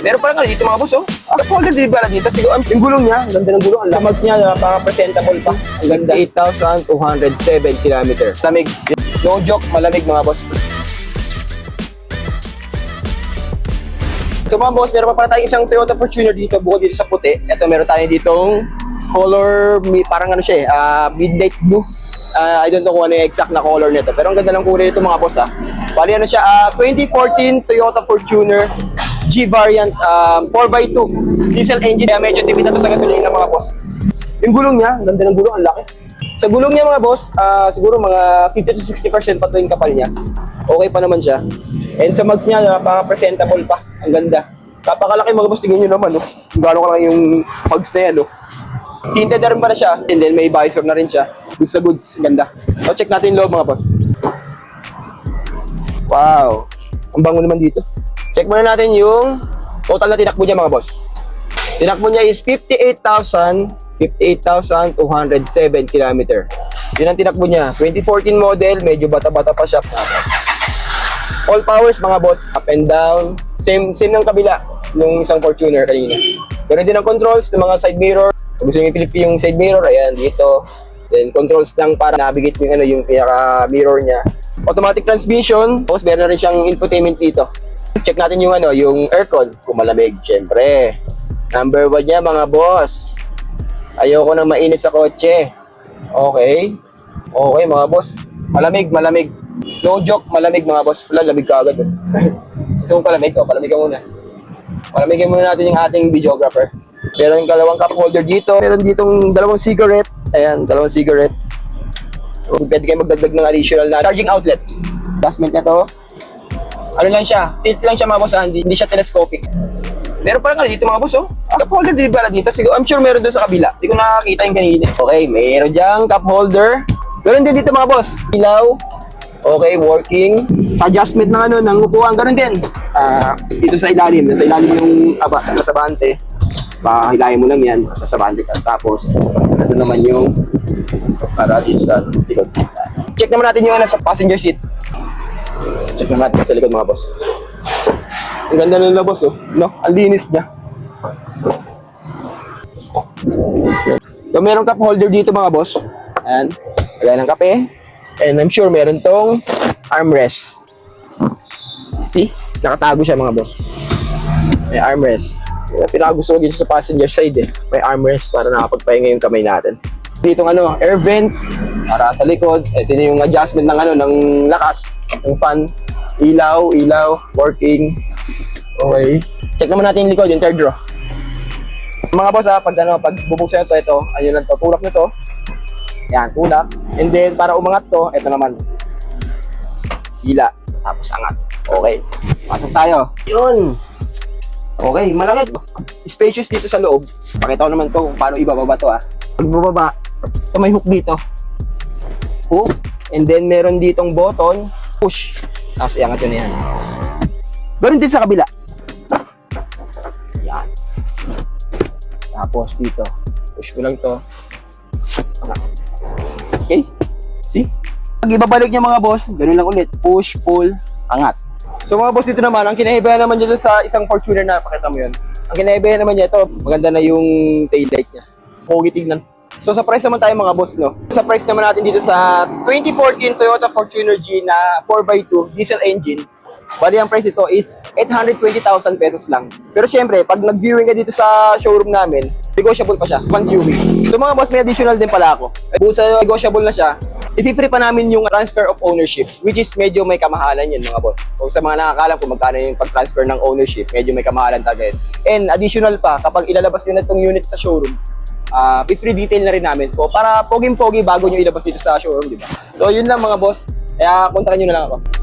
Meron pa lang dito mga boss, oh. Cup holder din pala dito. Siguro, yung gulong niya, ang ganda ng gulong. Ang mags niya, napaka-presentable pa. Ang ganda. 8,207 km. Malamig. No joke, malamig mga boss. So mga boss, meron pa pala tayong isang Toyota Fortuner dito, bukod dito sa puti. Ito, meron tayo ditong color, parang ano siya midnight blue. I don't know kung ano yung exact na color nito. Pero ang ganda ng kulay nito mga boss ha. Bali ano siya, 2014 Toyota Fortuner G variant 4x2 diesel engine. Kaya medyo tipid na ito sa gasolina mga boss. Yung gulong niya, ang ganda ng gulong, ang laki. Sa gulong niya mga boss, siguro mga 50 to 60% pa ito yung kapal niya. Okay pa naman siya. And sa mags niya, napaka-presentable pa. Ang ganda. Kapakalaki mga boss, tingnan nyo naman. Oh. Gano'n kalaki yung mags na yan. Oh. Tinted na rin pala siya. And then may visor na rin siya. Goods sa goods. Ganda. So check natin yung loob mga boss. Wow. Ang bango naman dito. Check muna natin yung total na tinakbo niya mga boss. Tinakbo niya is 58,207 km. Yun ang tinakbo niya. 2014 model. Medyo bata-bata pa siya. All powers mga boss, up and down. Same ng kabila nung isang Fortuner kanina. Pero din ang controls ng mga side mirror. Kung gusto nyo i-flip yung side mirror, ayan dito. Then controls lang para navigate yung yung pinaka mirror niya. Automatic transmission. Tapos meron na rin siyang infotainment dito. Check natin yung yung aircon kung malamig. Syempre. Number 1 niya mga boss. Ayoko nang mainit sa kotse. Okay. Okay mga boss. Malamig. No joke, malamig mga boss. Wala, lamig ka agad. Gusto mo palamig? O, palamig ka muna. Palamigin muna natin yung ating videographer. Meron yung dalawang cup holder dito. Meron ditong dalawang cigarette. Ayan, dalawang cigarette. Pwede kayo magdagdag ng additional na charging outlet. Adjustment na to. Ano lang siya? Tilt lang siya mga boss. Hindi siya telescopic. Meron pa lang dito mga boss. Oh. Cup holder din pala dito. Siguro, I'm sure meron doon sa kabila. Hindi ko nakakita yung kanina. Okay, meron diyang cup holder. Meron din dito mga boss. Ilaw. Okay, working. Sa adjustment ng ng upuan, ganoon din. Dito sa ilalim yung nasa bante. Hilahin mo lang yan, nasa bante ka. Tapos, ito naman yung para dito sa likod. Check naman natin yung sa passenger seat. Check naman natin sa likod mga boss. Ang ganda ng labos oh. No? Ang linis niya. So, merong cup holder dito mga boss. Ayan. Lagay ng kape. And I'm sure meron tong armrest. See? Nakatago siya mga boss. May armrest. Pinakagusto ko dito sa passenger side eh. May armrest para nakapagpahinga yung kamay natin. Dito air vent para sa likod. Ito yung adjustment ng ng lakas, ng fan. Ilaw, working. Okay. Check naman natin yung likod, yung third row. Mga boss pag bubuksan ito, ano lang to, tulak nito. Yan, tulak. And then, para umangat to, ito naman. Hila. Tapos angat. Okay. Pasok tayo. Yun. Okay, malaki. Spacious dito sa loob. Pakita ko naman to kung paano ibababa to Pag bubaba, ito may hook dito. Hook. And then, meron ditong button. Push. Tapos iangat yun yan. Ganun din sa kabila. Yan. Tapos dito. Push mo lang to. Angat. Okay? See? Pag ibabalik niya mga boss, ganun lang ulit. Push, pull, angat. So mga boss, dito naman, ang kinaibahan naman dito sa isang Fortuner na, pakita mo yun. Ang kinaibahan naman niya ito, maganda na yung taillight niya. Pogi tignan. So sa price naman tayo mga boss, no? Sa price naman natin dito sa 2014 Toyota Fortuner G na 4x2 diesel engine. Bali ang price ito is 820,000 pesos lang. Pero syempre, pag nag-viewing ka dito sa showroom namin, negotiable pa siya, one viewing. So mga boss, may additional din pala ako. Kung sa negotiable na siya, i-free pa namin yung transfer of ownership, which is medyo may kamahalan yun mga boss. Kung sa mga nakakalam kung magkano yung pag-transfer ng ownership, medyo may kamahalan talaga yun. And additional pa, kapag ilalabas nyo na itong unit sa showroom, free detail na rin namin po para poging-pogi bago nyo ilabas dito sa showroom, di ba? So yun lang mga boss, kaya kontakin nyo na lang ako.